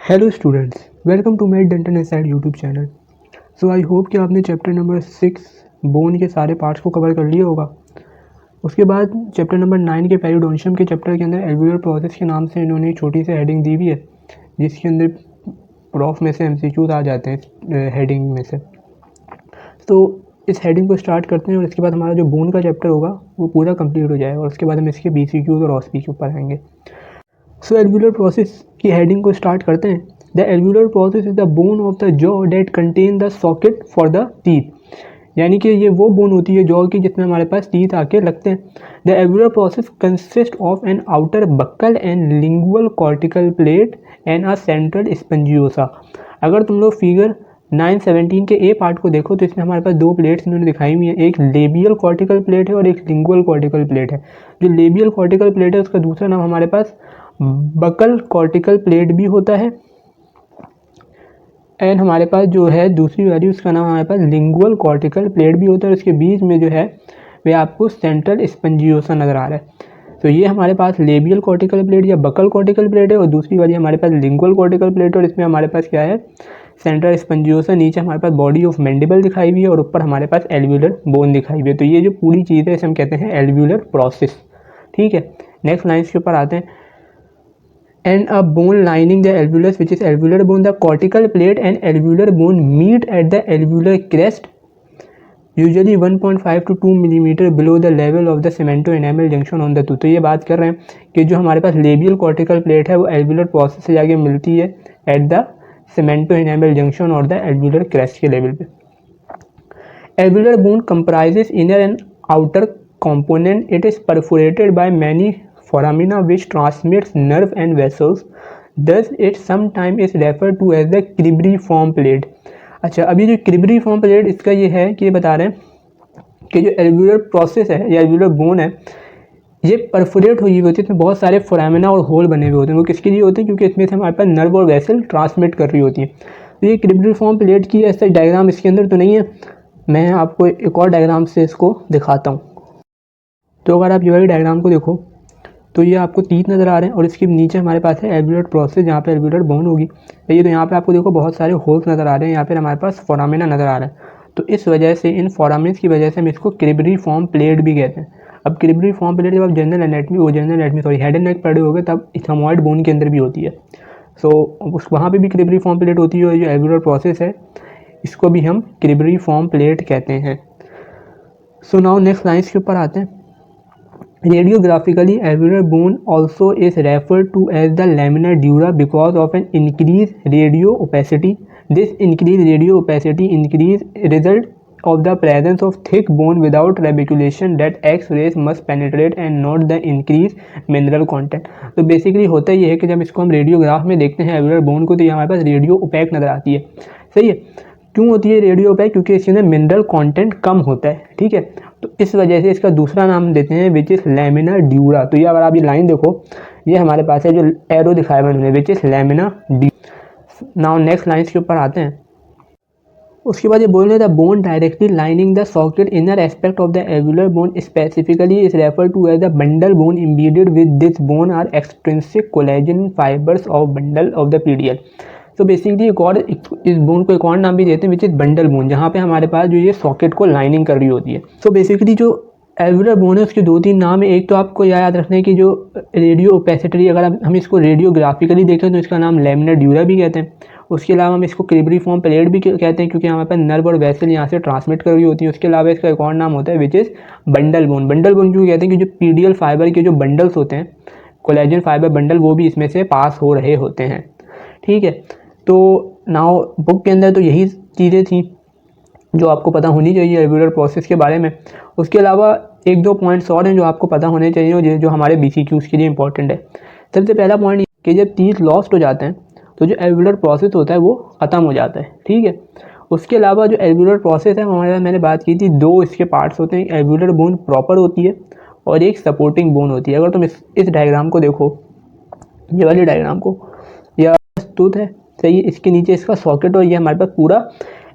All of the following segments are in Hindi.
Hello students, welcome to med dental inside YouTube channel. So I hope कि आपने चैप्टर नंबर 6 बोन के सारे पार्ट्स को कवर कर लिया होगा। उसके बाद चैप्टर नंबर 9 के पेरिडोन्शियम के चैप्टर के अंदर एल्वियोलर प्रोसेस के नाम से इन्होंने एक छोटी सी हेडिंग दी हुई है, जिसके अंदर प्रॉफ में से एमसीक्यूज आ जाते हैं हेडिंग में से। तो इस हेडिंग को स्टार्ट करते हैं और इसके बाद हमारा जो बोन का चैप्टर होगा वो पूरा कंप्लीट हो जाएगा और उसके बाद हम इसके बीसीक्यूज और ऑसपी के ऊपर आएंगे। सो एल्वियोलर प्रोसेस की हेडिंग को स्टार्ट करते हैं। The alveolar process is the bone of the jaw that contain the socket for the teeth, यानी कि ये वो बोन होती है जॉ की जिसमें हमारे पास टीथ आके लगते हैं। The alveolar process consist of an outer buccal and lingual cortical plate and a central spongiosa. अगर तुम लोग फिगर 9-17 के ए पार्ट को देखो तो इसमें हमारे पास दो प्लेट्स इन्होंने दिखाई हुई है, एक लेबियल कॉर्टिकल प्लेट है और एक लिंगुअल कॉर्टिकल प्लेट है। जो लेबियल कॉर्टिकल प्लेट है उसका दूसरा नाम हमारे पास बकल कॉर्टिकल प्लेट भी होता है एंड हमारे पास जो है दूसरी वाली उसका नाम हमारे पास लिंगुअल कॉर्टिकल प्लेट भी होता है। उसके बीच में जो है वे आपको सेंट्रल स्पंजियोसा नज़र आ रहा है। तो ये हमारे पास लेबियल कॉर्टिकल प्लेट या बकल कॉर्टिकल प्लेट है और दूसरी वाली हमारे पास लिंगुअल कॉर्टिकल प्लेट है और इसमें हमारे पास क्या है, सेंट्रल स्पंजियोसा। नीचे हमारे पास बॉडी ऑफ मैंडिबल दिखाई हुई है और ऊपर हमारे पास एल्वियोलर बोन दिखाई हुई है। तो ये जो पूरी चीज़ है इसे हम कहते हैं एल्वियोलर प्रोसेस। ठीक है, नेक्स्ट लाइन्स के ऊपर आते हैं। And a bone lining the alveolus, which is alveolar bone, the cortical plate and alveolar bone meet at the alveolar crest, usually 1.5 to 2 millimeter below the level of the cemento-enamel junction on the tooth। तो ये बात कर रहे हैं कि जो हमारे पास लेबियल कॉर्टिकल प्लेट है वो एल्वियोलर प्रोसेस से जाके मिलती है एट द cemento-enamel junction और द alveolar crest के लेवल पे। Alveolar bone comprises inner and outer component. It is perforated by many foramina which transmits nerve and vessels. Thus it sometimes is referred to as the cribriform plate। अच्छा, अभी जो cribriform plate इसका ये है कि ये बता रहे हैं कि जो एल्वियोलर प्रोसेस है या एल्वियोलर बोन है ये परफोरेट हुई होती है, इसमें बहुत सारे फोरामिना और होल बने हुए होते हैं। वो किसके लिए होते हैं? क्योंकि इसमें से हमारे पास नर्व और वेसल ट्रांसमिट कर रही होती है। तो ये क्रिब्रिफॉर्म प्लेट की ऐसा डायग्राम इसके अंदर तो नहीं है, मैं आपको एक और डायग्राम से इसको दिखाता हूँ। तो अगर आप ये वाली डायग्राम को देखो तो ये आपको टीथ नज़र आ रहे हैं और इसके नीचे हमारे पास है एल्वियोलर प्रोसेस जहाँ पे एल्वियोलर बोन होगी। ये तो यहाँ पे आपको देखो बहुत सारे होल्स नज़र आ रहे हैं, यहाँ पे हमारे पास फोरामिना नज़र आ रहा है। तो इस वजह से इन फोरामिन्स की वजह से हम इसको क्रिब्रिफॉर्म प्लेट भी कहते हैं। अब क्रिब्रिफॉर्म प्लेट जब आप general anatomy head and neck पढ़े होगे तब इथमॉइड बोन के अंदर भी होती है। सो उस वहाँ पर भी क्रिब्रिफॉर्म प्लेट होती है और जो एल्वियोलर प्रोसेस है इसको भी हम क्रिब्रिफॉर्म प्लेट कहते हैं। सो नाउ नेक्स्ट लाइन्स के ऊपर आते हैं। Radiographically, alveolar bone also is referred to as the laminar dura because of an increased radio opacity. This increased radio opacity result of the presence of thick bone without radiculation that X-rays must penetrate and not the increased mineral content। तो बेसिकली होता ये है कि जब इसको हम रेडियोग्राफ में देखते हैं एल्वियोलर बोन को तो ये हमारे पास रेडियो ओपैक नज़र आती है। सही है, क्यों होती है रेडियो ओपैक? क्योंकि इसके अंदर मिनरल कंटेंट कम होता है। ठीक है, तो इस वजह से इसका दूसरा नाम देते हैं विच इज़ लैमिना ड्यूरा। तो ये अगर आप ये लाइन देखो ये हमारे पास है जो एरो दिखाया हुआ उन्होंने which is lamina dura. Now next lines के ऊपर आते हैं। उसके बाद ये बोल रहे थे bone directly lining the socket inner aspect of the alveolar bone specifically is refer to as the bundle bone embedded with this bone are extrinsic collagen fibres of bundle of the PDL. तो बेसिकली एक और इस बोन को एक और नाम भी देते हैं विच इज बंडल बोन, जहाँ पे हमारे पास जो ये सॉकेट को लाइनिंग कर रही होती है। तो बेसिकली जो एल्वियोलर बोन है उसके 2-3 नाम है। एक तो आपको याद रखना है कि जो रेडियो ओपेसिटी, अगर हम इसको रेडियोग्राफिकली देखें तो इसका नाम लैमिना ड्यूरा भी कहते हैं। उसके अलावा हम इसको क्रिब्रिफॉर्म प्लेट भी कहते हैं क्योंकि हमारे पास नर्व और वेसल यहाँ से ट्रांसमिट कर रही होती है। उसके अलावा इसका एक और नाम होता है which is bundle bone. Bundle bone क्यों कहते हैं? कि जो पीडियल फाइबर के जो बंडल्स होते हैं, कोलेजन फाइबर बंडल, वो भी इसमें से पास हो रहे होते हैं। ठीक है, तो नाउ बुक के अंदर तो यही चीज़ें थी जो आपको पता होनी चाहिए एल्वियोलर प्रोसेस के बारे में। उसके अलावा 1-2 पॉइंट्स और हैं जो आपको पता होने चाहिए और जो हमारे BCQs के लिए इंपॉर्टेंट है। सबसे पहला पॉइंट कि जब टीथ लॉस्ट हो जाते हैं तो जो एल्वियोलर प्रोसेस होता है वो ख़त्म हो जाता है। ठीक है, उसके अलावा जो एल्वियोलर प्रोसेस है हमारे मैंने बात की थी, 2 इसके पार्ट्स होते हैं। एल्वियोलर बोन प्रॉपर होती है और एक सपोर्टिंग बोन होती है। अगर तुम इस डायग्राम को देखो, ये वाली डायग्राम को, यह टूथ है, सही है, इसके नीचे इसका सॉकेट और ये हमारे पास पूरा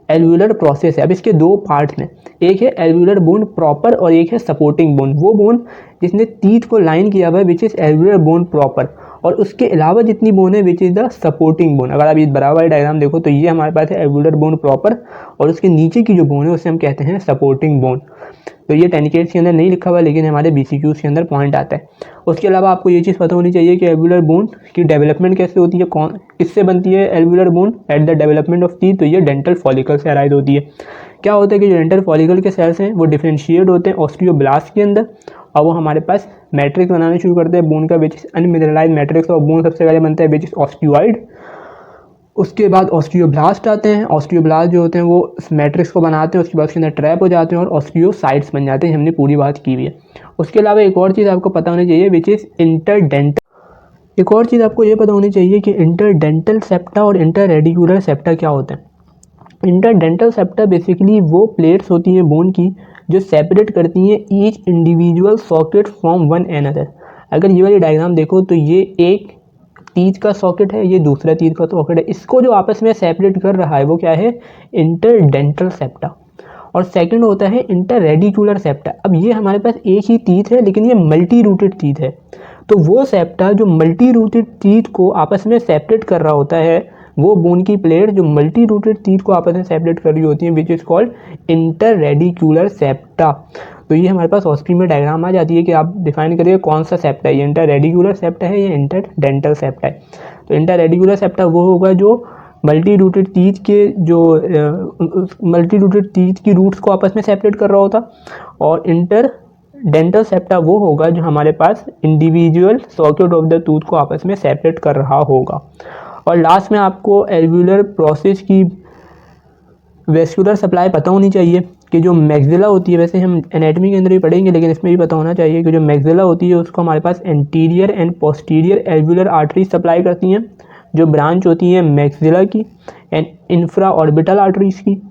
एल्वियोलर प्रोसेस है। अब इसके 2 पार्ट्स हैं, एक है एल्वियोलर बोन प्रॉपर और एक है सपोर्टिंग बोन। वो बोन जिसने टीथ को लाइन किया हुआ है which is alveolar bone proper, और उसके अलावा जितनी बोन है which is the supporting bone. अगर आप इस बराबर डायग्राम देखो तो ये हमारे पास है एल्वुलर बोन प्रॉपर, और उसके नीचे की जो बोन है उसे हम कहते हैं सपोर्टिंग बोन। तो ये 10 के अंदर नहीं लिखा हुआ, लेकिन हमारे BCQs के अंदर पॉइंट आता है। उसके अलावा आपको ये चीज़ पता होनी चाहिए कि एल्वुलर बोन की डेवलपमेंट कैसे होती है, कौन किससे बनती है alveolar bone at the development of teeth. तो ये डेंटल फॉलिकल से अराइज होती है। क्या होता है कि जो डेंटल फॉलिकल के सेल्स हैं वो डिफ्रेंशिएट होते हैं ऑस्टियोब्लास्ट के अंदर, और वो हमारे पास मैट्रिक्स बनाने शुरू करते हैं बोन का, विच इज अनमिनरलाइज मैट्रिक्स। और बोन सबसे पहले बनता है विच इज ऑस्टियोइड। उसके बाद ऑस्टियोब्लास्ट आते हैं। ऑस्टियोब्लास्ट जो होते हैं वो इस मैट्रिक्स को बनाते हैं, उसके बाद उसके अंदर ट्रैप हो जाते हैं और ऑस्टियोसाइट्स बन जाते हैं। हमने पूरी बात की हुई है। उसके अलावा एक और चीज़ आपको पता होनी चाहिए विच इज़ इंटरडेंटल। एक और चीज़ आपको ये पता होनी चाहिए कि इंटरडेंटल सेप्टा और इंटररेडिकुलर सेप्टा क्या होते हैं। इंटरडेंटल सेप्टा बेसिकली वो प्लेट्स होती हैं बोन की जो सेपरेट करती हैं each individual socket from one another. अगर ये वाली डायग्राम देखो तो ये एक टीथ का सॉकेट है, ये दूसरा टीथ का सॉकेट है। इसको जो आपस में सेपरेट कर रहा है वो क्या है, इंटरडेंटल सेप्टा। और सेकंड होता है इंटररेडिकुलर सेप्टा। अब ये हमारे पास एक ही टीथ है लेकिन ये मल्टी रूटेड टीथ है। तो वो सेप्टा जो मल्टी रूटेड टीथ को आपस में सेपरेट कर रहा होता है, वो बोन की प्लेट जो मल्टी रूटेड टीथ को आपस में सेपरेट कर रही होती है, विच इज़ कॉल्ड इंटररेडिकुलर सेप्टा। तो ये हमारे पास ऑस्ट्री में डायग्राम आ जाती है कि आप डिफाइन करिए कौन सा सेप्टा है, ये इंटररेडिकुलर सेप्टा है या इंटरडेंटल सेप्टा है। तो इंटररेडिकुलर सेप्टा वो होगा जो मल्टी रूटेड टीथ के जो मल्टी रूटेड टीथ की रूट्स को आपस में सेपरेट कर रहा होता, और इंटरडेंटल सेप्टा वो होगा जो हमारे पास individual socket of the tooth को आपस में सेपरेट कर रहा होगा। और लास्ट में आपको एल्वुलर प्रोसेस की वेस्कुलर सप्लाई पता होनी चाहिए कि जो मैक्सिला होती है, वैसे हम एनाटॉमी के अंदर भी पढ़ेंगे लेकिन इसमें भी पता होना चाहिए कि जो मैक्सिला होती है उसको हमारे पास anterior and posterior alveolar arteries supply करती हैं, जो ब्रांच होती है मैक्सिला की एंड इंफ्रा ऑर्बिटल आर्टरीज की।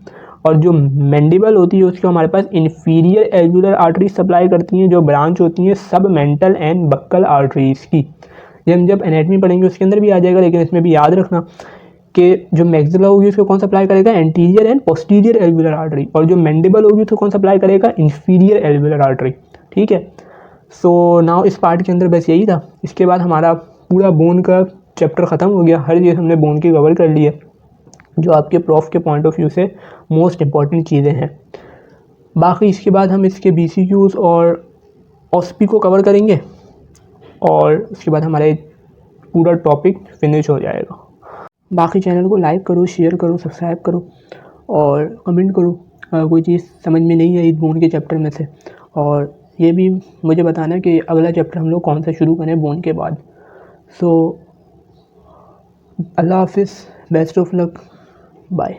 और जो मैंडिबल होती है उसको हमारे पास इंफीरियर एल्वुलर आर्टरीज सप्लाई करती हैं, जो ब्रांच होती हैं सब मेंटल एंड बक्कल आर्टरीज की। ये हम जब एनाटॉमी पढ़ेंगे उसके अंदर भी आ जाएगा, लेकिन इसमें भी याद रखना कि जो मैक्सिला होगी उसको कौन सप्लाई करेगा, anterior and posterior alveolar artery, और जो मैंडिबल होगी उसको कौन सप्लाई करेगा, इंफीरियर एल्वुलर आर्टरी। ठीक है। सो नाउ इस पार्ट के अंदर बस यही था। इसके बाद हमारा पूरा बोन का चैप्टर ख़त्म हो गया। हर चीज़ हमने बोन की कवर कर ली है, जो आपके प्रोफ के पॉइंट ऑफ व्यू से मोस्ट इंपॉर्टेंट चीज़ें हैं। बाकी इसके बाद हम इसके BCQs और OSPI को कवर करेंगे, और उसके बाद हमारे पूरा टॉपिक फिनिश हो जाएगा। बाकी चैनल को लाइक करो, शेयर करो, सब्सक्राइब करो और कमेंट करो अगर कोई चीज़ समझ में नहीं आई बोन के चैप्टर में से। और ये भी मुझे बताना कि अगला चैप्टर हम लोग कौन सा शुरू करें बोन के बाद। सो अल्लाह हाफिज़, बेस्ट ऑफ लक, बाय।